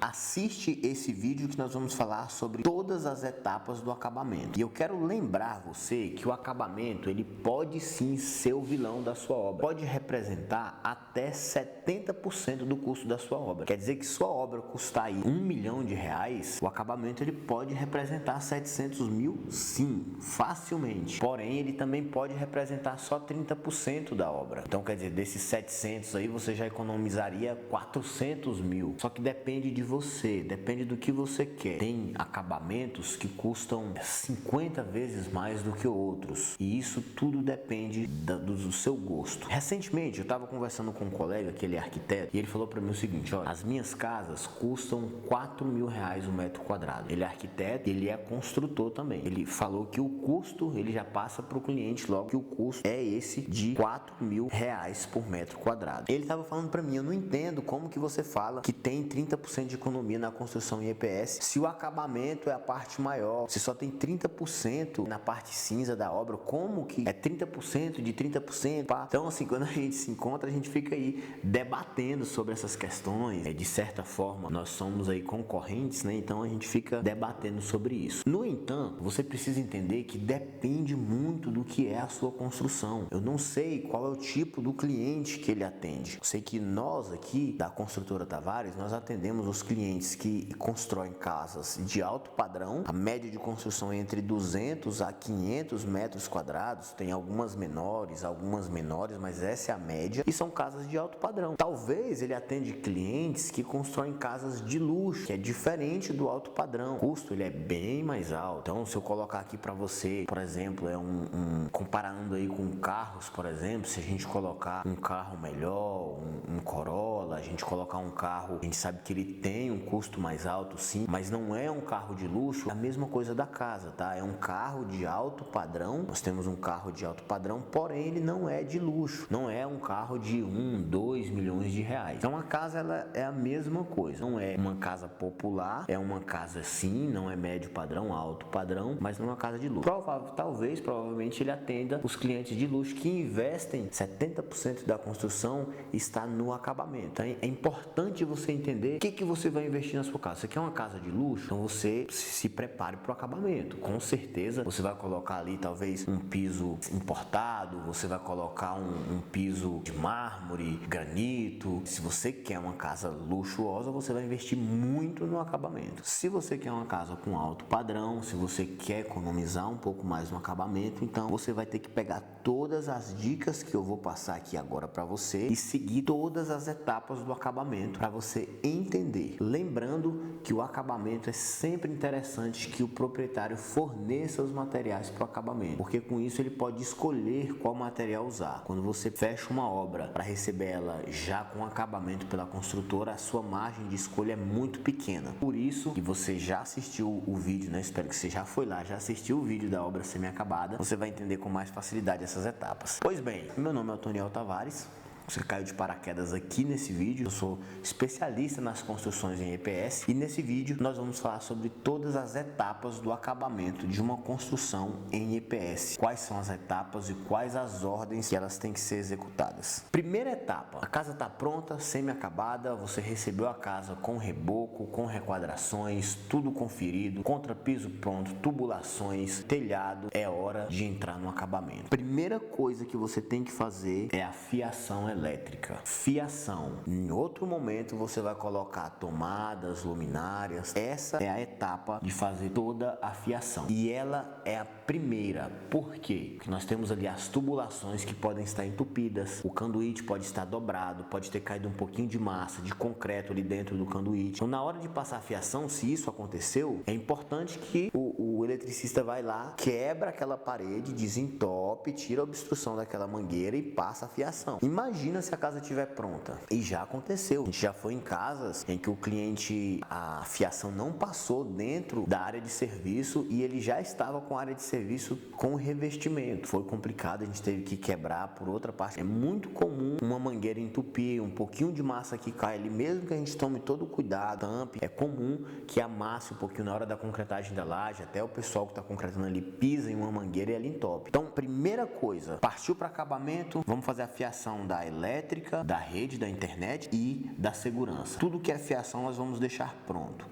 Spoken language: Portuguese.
Assiste esse vídeo que nós vamos falar sobre todas as etapas do acabamento. E eu quero lembrar você que o acabamento, ele pode sim ser o vilão da sua obra. Pode representar até 70% do custo da sua obra. Quer dizer que sua obra custar aí R$1 milhão, o acabamento ele pode representar 700 mil, sim, facilmente. Porém, ele também pode representar só 30% da obra. Então, quer dizer, desses 700 aí, você já economizaria 400 mil. Só que depende de você, depende do que você quer. Tem acabamentos que custam 50 vezes mais do que outros. E isso tudo depende do seu gosto. Recentemente, eu estava conversando com um colega, que ele é arquiteto, e ele falou para mim o seguinte: olha, as minhas casas custam R$4 mil o metro quadrado. Ele é arquiteto, ele é construtor também. Ele falou que o custo, ele já passa para o cliente logo que o custo é esse de R$4 mil por metro quadrado. Ele estava falando para mim: eu não entendo como que você fala que tem 30% de economia na construção em EPS se o acabamento é a parte maior, se só tem 30% na parte cinza da obra. Como que é 30% de 30%? Pá? Então, assim, quando a gente se encontra, a gente fica aí debatendo sobre essas questões. De certa forma, nós somos aí concorrentes, né? Então a gente fica debatendo sobre isso. No entanto, você precisa entender que depende muito do que é a sua construção. Eu não sei qual é o tipo do cliente que ele atende. Eu sei que nós aqui da Construtora Tavares, nós atendemos os clientes que constroem casas de alto padrão. A média de construção é entre 200 a 500 metros quadrados. Tem algumas menores, mas essa é a média. E são casas de alto padrão. Talvez ele atende clientes que constroem casas de luxo, que é diferente do alto padrão. O custo ele é bem mais alto. Então, se eu colocar aqui para você, por exemplo, comparando aí com carros, por exemplo, se a gente colocar um carro melhor, um Corolla, a gente colocar um carro, a gente sabe que ele tem um custo mais alto, sim, mas não é um carro de luxo. É a mesma coisa da casa, tá? É um carro de alto padrão. Nós temos um carro de alto padrão, porém ele não é de luxo. Não é um carro de 2 milhões de reais. Então a casa ela é a mesma coisa. Não é uma casa popular, é uma casa sim, não é médio padrão, alto padrão, mas não é uma casa de luxo. Provavelmente ele atenda os clientes de luxo que investem 70% da construção está no acabamento. Então é importante você entender o que você vai investir na sua casa. Você quer uma casa de luxo? Então você se prepare para o acabamento. Com certeza você vai colocar ali talvez um piso importado, você vai colocar um piso de mármore, granito. Se você quer uma casa luxuosa, você vai investir muito no acabamento. Se você quer uma casa com alto padrão, se você quer economizar um pouco mais no acabamento, então você vai ter que pegar todas as dicas que eu vou passar aqui agora para você e seguir todas as etapas do acabamento para você entender. Lembrando que o acabamento é sempre interessante que o proprietário forneça os materiais para o acabamento, porque com isso ele pode escolher qual material usar. Quando você fecha uma obra para receber ela já com acabamento pela construtora, a sua margem de escolha é muito pequena. Por isso que você já assistiu o vídeo, né? Espero que você já foi lá, já assistiu o vídeo da obra semi-acabada. Você vai entender com mais facilidade essas etapas. Pois bem, meu nome é Otoniel Tavares. Você caiu de paraquedas aqui nesse vídeo. Eu sou especialista nas construções em EPS e nesse vídeo nós vamos falar sobre todas as etapas do acabamento de uma construção em EPS. Quais são as etapas e quais as ordens que elas têm que ser executadas. Primeira etapa: a casa está pronta, semi-acabada, você recebeu a casa com reboco, com requadrações, tudo conferido, contrapiso pronto, tubulações, telhado. É hora de entrar no acabamento. Primeira coisa que você tem que fazer é a fiação elétrica. Fiação. Em outro momento você vai colocar tomadas, luminárias. Essa é a etapa de fazer toda a fiação. E ela é a primeira. Por quê? Porque nós temos ali as tubulações que podem estar entupidas. O canduíte pode estar dobrado, pode ter caído um pouquinho de massa, de concreto ali dentro do canduíte. Então, na hora de passar a fiação, se isso aconteceu, é importante que o eletricista vai lá, quebra aquela parede, desentope, tira a obstrução daquela mangueira e passa a fiação. Imagina se a casa estiver pronta. E já aconteceu. A gente já foi em casas em que o cliente, a fiação não passou dentro da área de serviço e ele já estava com a área de serviço com revestimento. Foi complicado, a gente teve que quebrar por outra parte. É muito comum uma mangueira entupir, um pouquinho de massa que cai ali, mesmo que a gente tome todo o cuidado, tampe, é comum que amasse um pouquinho na hora da concretagem da laje, até o pessoal que está concretando ali pisa em uma mangueira e ela entope. Então, primeira coisa, partiu para acabamento, vamos fazer a fiação da elétrica, elétrica, da rede, da internet e da segurança. Tudo que é fiação nós vamos deixar pronto.